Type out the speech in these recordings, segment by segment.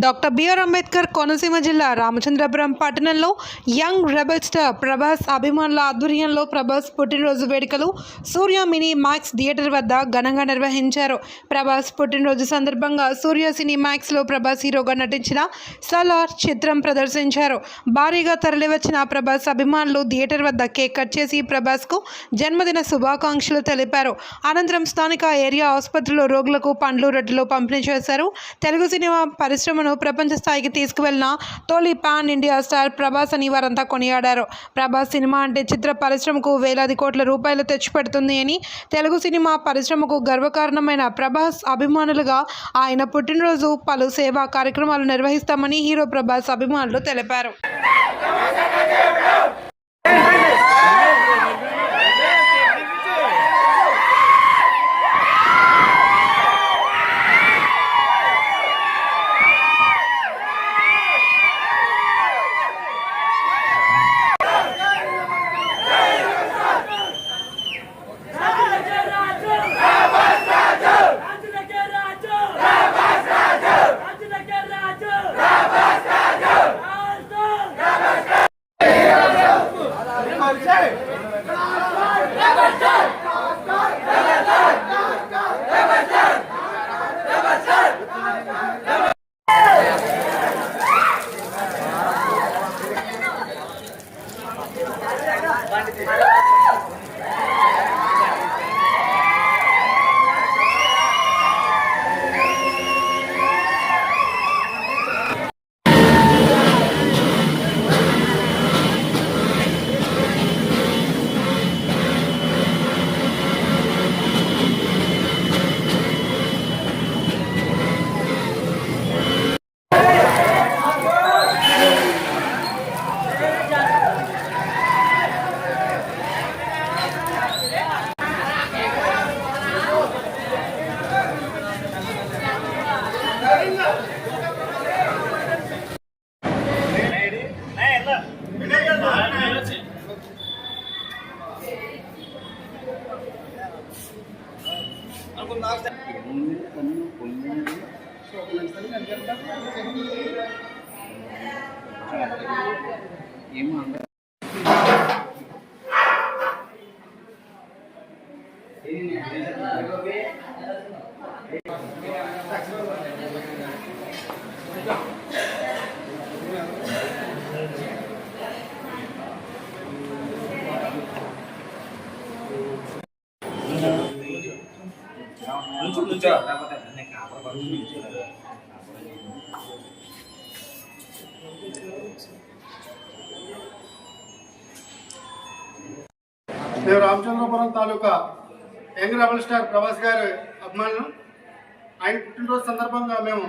Doctor BR Ambedkar Konaseema జిల్లా రామచంద్రపురం పట్టణంలో young rebel star Prabhas అభిమానుల ఆధ్వర్యంలో ప్రభాస్ పుట్టినరోజు వేడుకలు సూర్య మినీ మ్యాక్స్ థియేటర్ వద్ద ఘనంగా నిర్వహించారు. ప్రభాస్ పుట్టినరోజు సందర్భంగా సూర్య సినీ మ్యాక్స్లో ప్రభాస్ హీరోగా నటించిన సలార్ చిత్రం ప్రదర్శించారు. భారీగా తరలివచ్చిన ప్రభాస్ అభిమానులు థియేటర్ వద్ద కేక్ కట్ చేసి ప్రభాస్కు జన్మదిన శుభాకాంక్షలు తెలిపారు. అనంతరం స్థానిక ఏరియా ఆసుపత్రిలో రోగులకు పండ్లు రొట్టెలు పంపిణీ చేశారు. తెలుగు సినిమా పరిశ్రమను ప్రపంచ స్థాయికి తీసుకువెళ్లిన తొలి పాన్ ఇండియా స్టార్ ప్రభాస్ అని వారంతా కొనియాడారు. ప్రభాస్ సినిమా అంటే చిత్ర పరిశ్రమకు వేలాది కోట్ల రూపాయలు తెచ్చిపెడుతుంది అని, తెలుగు సినిమా పరిశ్రమకు గర్వకారణమైన ప్రభాస్ అభిమానులుగా ఆయన పుట్టినరోజు పలు సేవా కార్యక్రమాలు నిర్వహిస్తామని హీరో ప్రభాస్ అభిమానులు తెలిపారు. మేము రామచంద్రపురం తాలూకా యంగ్ రెబల్ స్టార్ ప్రభాస్ గారి అభిమానులు. ఆయన పుట్టినరోజు సందర్భంగా మేము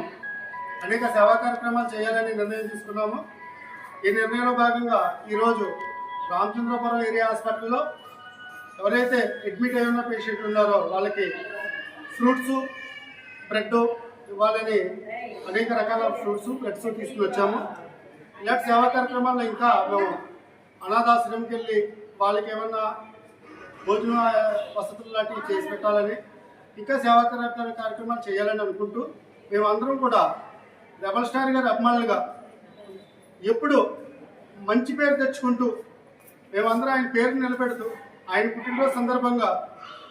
అనేక సేవా కార్యక్రమాలు చేయాలని నిర్ణయం తీసుకున్నాము. ఈ నిర్ణయంలో భాగంగా ఈరోజు రామచంద్రపురం ఏరియా హాస్పిటల్లో ఎవరైతే అడ్మిట్ అయి ఉన్న పేషెంట్లు ఉన్నారో వాళ్ళకి ఫ్రూట్స్, బ్రెడ్ ఇవ్వాలని అనేక రకాల ఫ్రూట్స్, బ్రెడ్స్ తీసుకుని వచ్చాము. ఇలాంటి సేవా కార్యక్రమాల్లో ఇంకా మేము అనాథాశ్రమంకి వెళ్ళి వాళ్ళకి ఏమన్నా భోజన వసతులు లాంటివి చేసి పెట్టాలని, ఇంకా సేవా కార్యక్రమాలు చేయాలని అనుకుంటూ మేమందరం కూడా రెబల్ స్టార్ గారి అభిమానులుగా ఎప్పుడు మంచి పేరు తెచ్చుకుంటూ మేమందరం ఆయన పేరుని నిలబెడుతూ ఆయన పుట్టినరోజు సందర్భంగా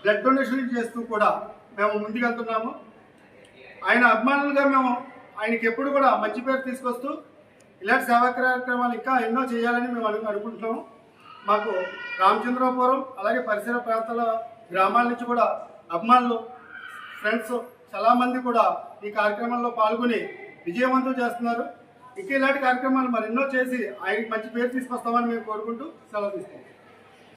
బ్లడ్ డొనేషన్ చేస్తూ కూడా మేము ముందుకెళ్తున్నాము. ఆయన అభిమానులుగా మేము ఆయనకి ఎప్పుడు కూడా మంచి పేరు తీసుకొస్తూ ఇలాంటి సేవా కార్యక్రమాలు ఇంకా ఎన్నో చేయాలని మేము అనుకుంటున్నాము. మాకు రామచంద్రపురం అలాగే పరిసర ప్రాంతాల గ్రామాల నుంచి కూడా అభిమానులు, ఫ్రెండ్స్ చాలామంది కూడా ఈ కార్యక్రమంలో పాల్గొని విజయవంతం చేస్తున్నారు. ఇంకా ఇలాంటి కార్యక్రమాలు మరెన్నో చేసి ఆయనకి మంచి పేరు తీసుకొస్తామని మేము కోరుకుంటూ సెలవు తీసుకుంటాం.